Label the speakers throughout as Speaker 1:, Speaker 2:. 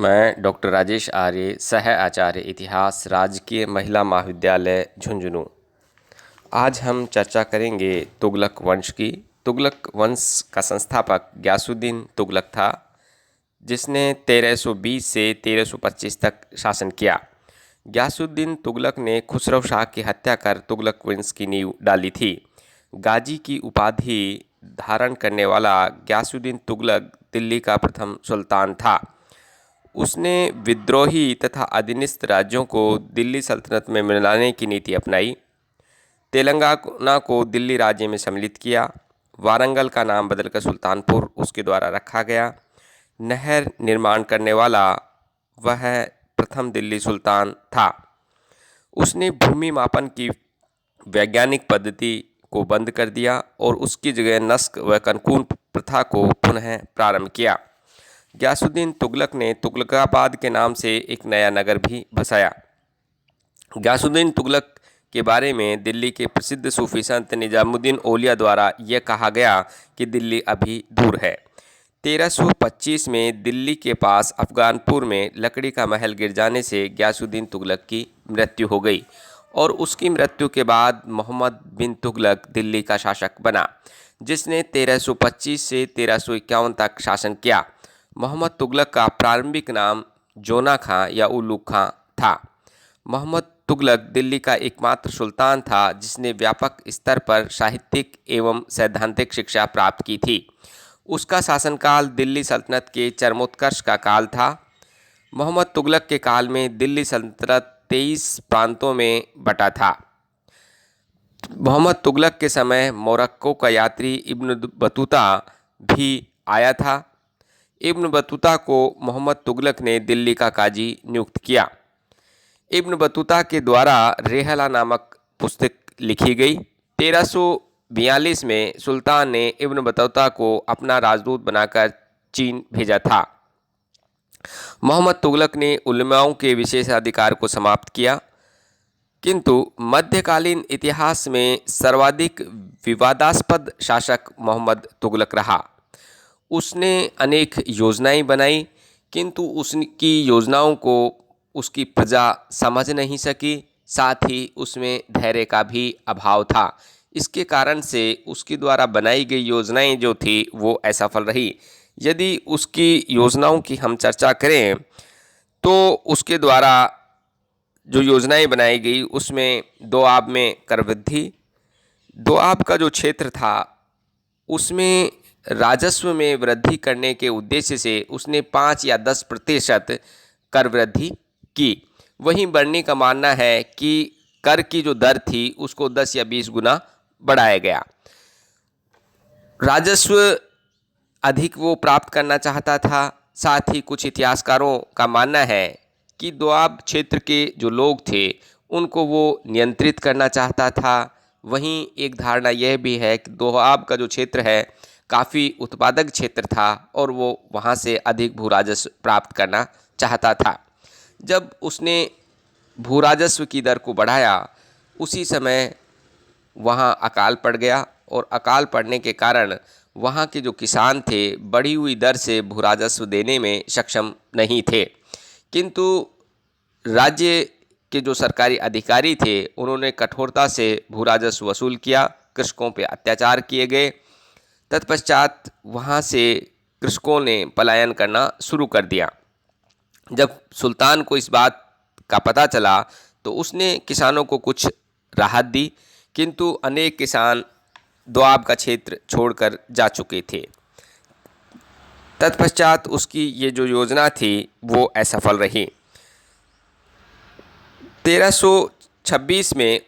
Speaker 1: मैं डॉक्टर राजेश आर्य, सह आचार्य इतिहास, राजकीय महिला महाविद्यालय झुंझुनू। आज हम चर्चा करेंगे तुगलक वंश की। तुगलक वंश का संस्थापक गयासुद्दीन तुगलक था, जिसने 1320 से 1325 तक शासन किया। गयासुद्दीन तुगलक ने खुसरो शाह की हत्या कर तुगलक वंश की नींव डाली थी। गाजी की उपाधि धारण करने वाला गयासुद्दीन तुगलक दिल्ली का प्रथम सुल्तान था। उसने विद्रोही तथा अधीनस्थ राज्यों को दिल्ली सल्तनत में मिलाने की नीति अपनाई। तेलंगाना को दिल्ली राज्य में सम्मिलित किया। वारंगल का नाम बदलकर सुल्तानपुर उसके द्वारा रखा गया। नहर निर्माण करने वाला वह प्रथम दिल्ली सुल्तान था। उसने भूमि मापन की वैज्ञानिक पद्धति को बंद कर दिया और उसकी जगह नस्क व कनकून प्रथा को पुनः प्रारंभ किया। गयासुद्दीन तुगलक ने तुगलकाबाद के नाम से एक नया नगर भी बसाया। गयासुद्दीन तुगलक के बारे में दिल्ली के प्रसिद्ध सूफी संत निजामुद्दीन औलिया द्वारा यह कहा गया कि दिल्ली अभी दूर है। 1325 में दिल्ली के पास अफगानपुर में लकड़ी का महल गिर जाने से गयासुद्दीन तुगलक की मृत्यु हो गई और उसकी मृत्यु के बाद मोहम्मद बिन तुगलक दिल्ली का शासक बना, जिसने 1325 से 1351 तक शासन किया। मोहम्मद तुगलक का प्रारंभिक नाम जोना खां या उल्लू खां था। मोहम्मद तुगलक दिल्ली का एकमात्र सुल्तान था जिसने व्यापक स्तर पर साहित्यिक एवं सैद्धांतिक शिक्षा प्राप्त की थी। उसका शासनकाल दिल्ली सल्तनत के चरमोत्कर्ष का काल था। मोहम्मद तुगलक के काल में दिल्ली सल्तनत 23 प्रांतों में बटा था। मोहम्मद तुगलक के समय मोरक्को का यात्री इब्न बतूता भी आया था। इब्न बतूता को मोहम्मद तुगलक ने दिल्ली का काजी नियुक्त किया। इब्न बतूता के द्वारा रेहला नामक पुस्तक लिखी गई। 1342 में सुल्तान ने इब्न बतूता को अपना राजदूत बनाकर चीन भेजा था। मोहम्मद तुगलक ने उलमाओं के विशेषाधिकार को समाप्त किया, किंतु मध्यकालीन इतिहास में सर्वाधिक विवादास्पद शासक मोहम्मद तुगलक रहा। उसने अनेक योजनाएं बनाई, किंतु उसकी योजनाओं को उसकी प्रजा समझ नहीं सकी। साथ ही उसमें धैर्य का भी अभाव था। इसके कारण से उसके द्वारा बनाई गई योजनाएं जो थी वो असफल रही। यदि उसकी योजनाओं की हम चर्चा करें तो उसके द्वारा जो योजनाएं बनाई गई उसमें दोआब में कर वृद्धि, दोआब का जो क्षेत्र था उसमें राजस्व में वृद्धि करने के उद्देश्य से उसने 5 या 10% कर वृद्धि की। वहीं बर्नी का मानना है कि कर की जो दर थी उसको 10 या 20 गुना बढ़ाया गया। राजस्व अधिक वो प्राप्त करना चाहता था। साथ ही कुछ इतिहासकारों का मानना है कि दोआब क्षेत्र के जो लोग थे उनको वो नियंत्रित करना चाहता था। वहीं एक धारणा यह भी है कि दोआब का जो क्षेत्र है काफ़ी उत्पादक क्षेत्र था और वो वहाँ से अधिक भू राजस्व प्राप्त करना चाहता था। जब उसने भू राजस्व की दर को बढ़ाया उसी समय वहाँ अकाल पड़ गया और अकाल पड़ने के कारण वहाँ के जो किसान थे बढ़ी हुई दर से भू राजस्व देने में सक्षम नहीं थे। किंतु राज्य के जो सरकारी अधिकारी थे उन्होंने कठोरता से भू राजस्व वसूल किया। कृषकों पर अत्याचार किए गए। तत्पश्चात वहाँ से कृषकों ने पलायन करना शुरू कर दिया। जब सुल्तान को इस बात का पता चला तो उसने किसानों को कुछ राहत दी, किंतु अनेक किसान दोआब का क्षेत्र छोड़कर जा चुके थे। तत्पश्चात उसकी ये जो योजना थी वो असफल रही। 1326 में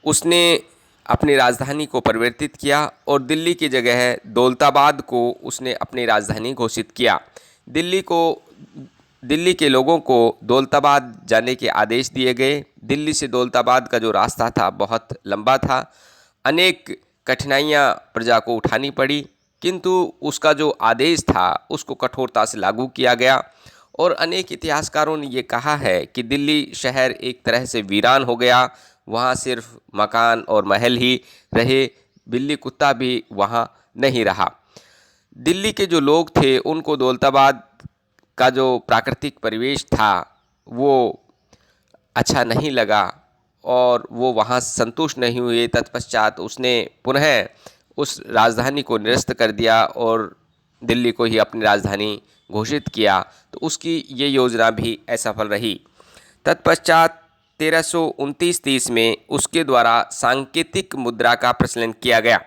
Speaker 1: उसने अपनी राजधानी को परिवर्तित किया और दिल्ली की जगह दौलताबाद को उसने अपनी राजधानी घोषित किया। दिल्ली के लोगों को दौलताबाद जाने के आदेश दिए गए। दिल्ली से दौलताबाद का जो रास्ता था बहुत लंबा था। अनेक कठिनाइयां प्रजा को उठानी पड़ी, किंतु उसका जो आदेश था उसको कठोरता से लागू किया गया। और अनेक इतिहासकारों ने ये कहा है कि दिल्ली शहर एक तरह से वीरान हो गया। वहाँ सिर्फ मकान और महल ही रहे, बिल्ली कुत्ता भी वहाँ नहीं रहा। दिल्ली के जो लोग थे उनको दौलताबाद का जो प्राकृतिक परिवेश था वो अच्छा नहीं लगा और वो वहाँ संतुष्ट नहीं हुए। तत्पश्चात उसने पुनः उस राजधानी को निरस्त कर दिया और दिल्ली को ही अपनी राजधानी घोषित किया। तो उसकी ये योजना भी असफल रही। तत्पश्चात 1329-30 में उसके द्वारा सांकेतिक मुद्रा का प्रचलन किया गया।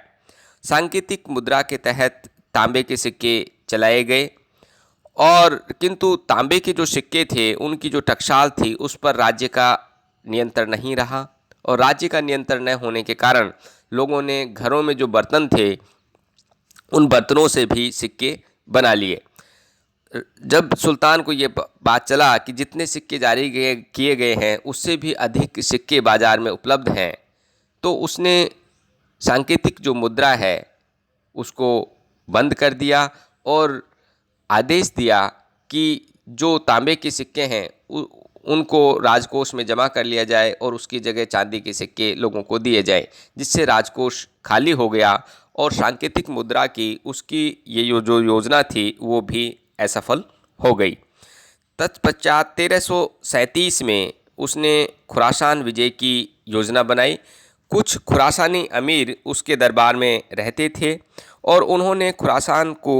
Speaker 1: सांकेतिक मुद्रा के तहत तांबे के सिक्के चलाए गए और किंतु तांबे के जो सिक्के थे उनकी जो टकसाल थी उस पर राज्य का नियंत्रण नहीं रहा और राज्य का नियंत्रण न होने के कारण लोगों ने घरों में जो बर्तन थे उन बर्तनों से भी सिक्के बना लिए। जब सुल्तान को ये बात चला कि जितने सिक्के जारी किए गए हैं उससे भी अधिक सिक्के बाज़ार में उपलब्ध हैं, तो उसने सांकेतिक जो मुद्रा है उसको बंद कर दिया और आदेश दिया कि जो तांबे के सिक्के हैं उनको राजकोष में जमा कर लिया जाए और उसकी जगह चांदी के सिक्के लोगों को दिए जाए, जिससे राजकोष खाली हो गया और सांकेतिक मुद्रा की उसकी ये जो योजना थी वो भी असफल हो गई। तत्पश्चात 1337 में उसने खुरासान विजय की योजना बनाई। कुछ खुरासानी अमीर उसके दरबार में रहते थे और उन्होंने खुरासान को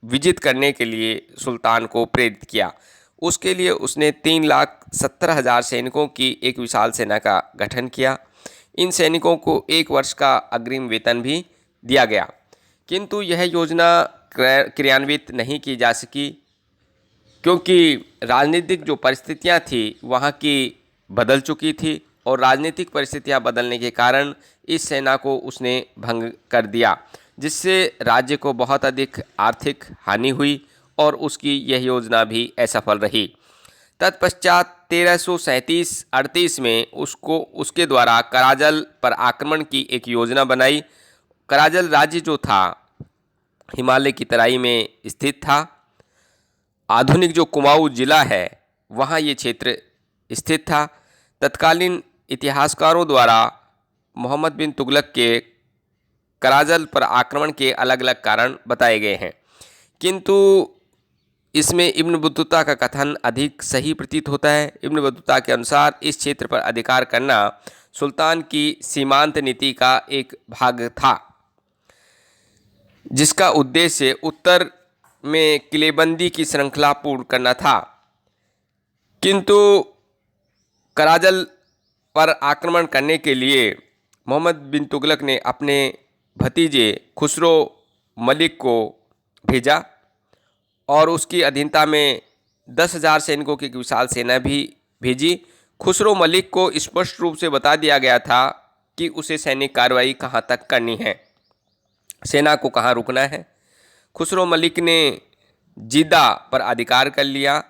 Speaker 1: विजित करने के लिए सुल्तान को प्रेरित किया। उसके लिए उसने 3,70,000 सैनिकों की एक विशाल सेना का गठन किया। इन सैनिकों को 1 वर्ष का अग्रिम वेतन भी दिया गया, किंतु यह योजना क्रियान्वित नहीं की जा सकी क्योंकि राजनीतिक जो परिस्थितियां थी वहाँ की बदल चुकी थी और राजनीतिक परिस्थितियां बदलने के कारण इस सेना को उसने भंग कर दिया, जिससे राज्य को बहुत अधिक आर्थिक हानि हुई और उसकी यह योजना भी असफल रही। तत्पश्चात 1337-38 में उसके द्वारा कराजल पर आक्रमण की एक योजना बनाई। कराजल राज्य जो था हिमालय की तराई में स्थित था। आधुनिक जो कुमाऊं जिला है वहाँ ये क्षेत्र स्थित था। तत्कालीन इतिहासकारों द्वारा मोहम्मद बिन तुगलक के कराजल पर आक्रमण के अलग अलग कारण बताए गए हैं, किंतु इसमें इब्न बतूता का कथन अधिक सही प्रतीत होता है। इब्न बतूता के अनुसार इस क्षेत्र पर अधिकार करना सुल्तान की सीमांत नीति का एक भाग था, जिसका उद्देश्य उत्तर में किलेबंदी की श्रृंखला पूर्ण करना था। किंतु कराजल पर आक्रमण करने के लिए मोहम्मद बिन तुगलक ने अपने भतीजे खुसरो मलिक को भेजा और उसकी अधीनता में 10,000 सैनिकों की एक विशाल सेना भी भेजी। खुसरो मलिक को स्पष्ट रूप से बता दिया गया था कि उसे सैनिक कार्रवाई कहाँ तक करनी है, सेना को कहाँ रुकना है। खुसरो मलिक ने जीदा पर अधिकार कर लिया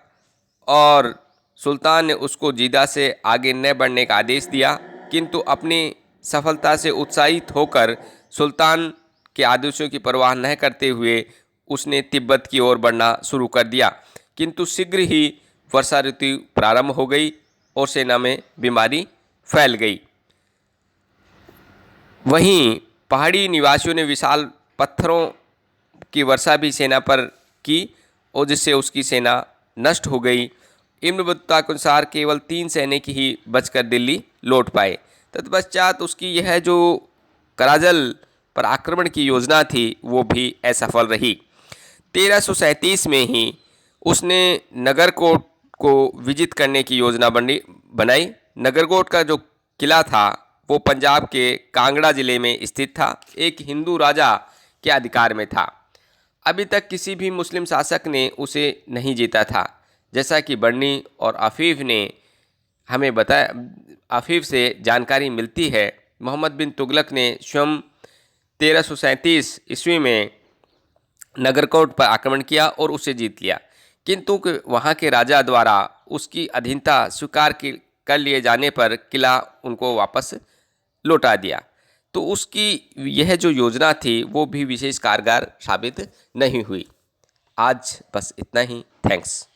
Speaker 1: और सुल्तान ने उसको जीदा से आगे न बढ़ने का आदेश दिया, किंतु अपनी सफलता से उत्साहित होकर सुल्तान के आदेशों की परवाह न करते हुए उसने तिब्बत की ओर बढ़ना शुरू कर दिया। किंतु शीघ्र ही वर्षा ऋतु प्रारंभ हो गई और सेना में बीमारी फैल गई। वहीं पहाड़ी निवासियों ने विशाल पत्थरों की वर्षा भी सेना पर की और जिससे उसकी सेना नष्ट हो गई। इब्न बतूता के अनुसार केवल 3 सैनिक ही बचकर दिल्ली लौट पाए। तत्पश्चात उसकी यह जो कराजल पर आक्रमण की योजना थी वो भी असफल रही। 1337 में ही उसने नगरकोट को विजित करने की योजना बनाई। नगरकोट का जो किला था वो पंजाब के कांगड़ा जिले में स्थित था, एक हिंदू राजा के अधिकार में था। अभी तक किसी भी मुस्लिम शासक ने उसे नहीं जीता था, जैसा कि बर्नी और आफीफ ने हमें बताया। आफीफ से जानकारी मिलती है मोहम्मद बिन तुगलक ने स्वयं 1337 ईस्वी में नगरकोट पर आक्रमण किया और उसे जीत लिया, किंतु वहाँ के राजा द्वारा उसकी अधीनता स्वीकार कर लिए जाने पर किला उनको वापस लौटा दिया। तो उसकी यह जो योजना थी वो भी विशेष कारगर साबित नहीं हुई। आज बस इतना ही। थैंक्स।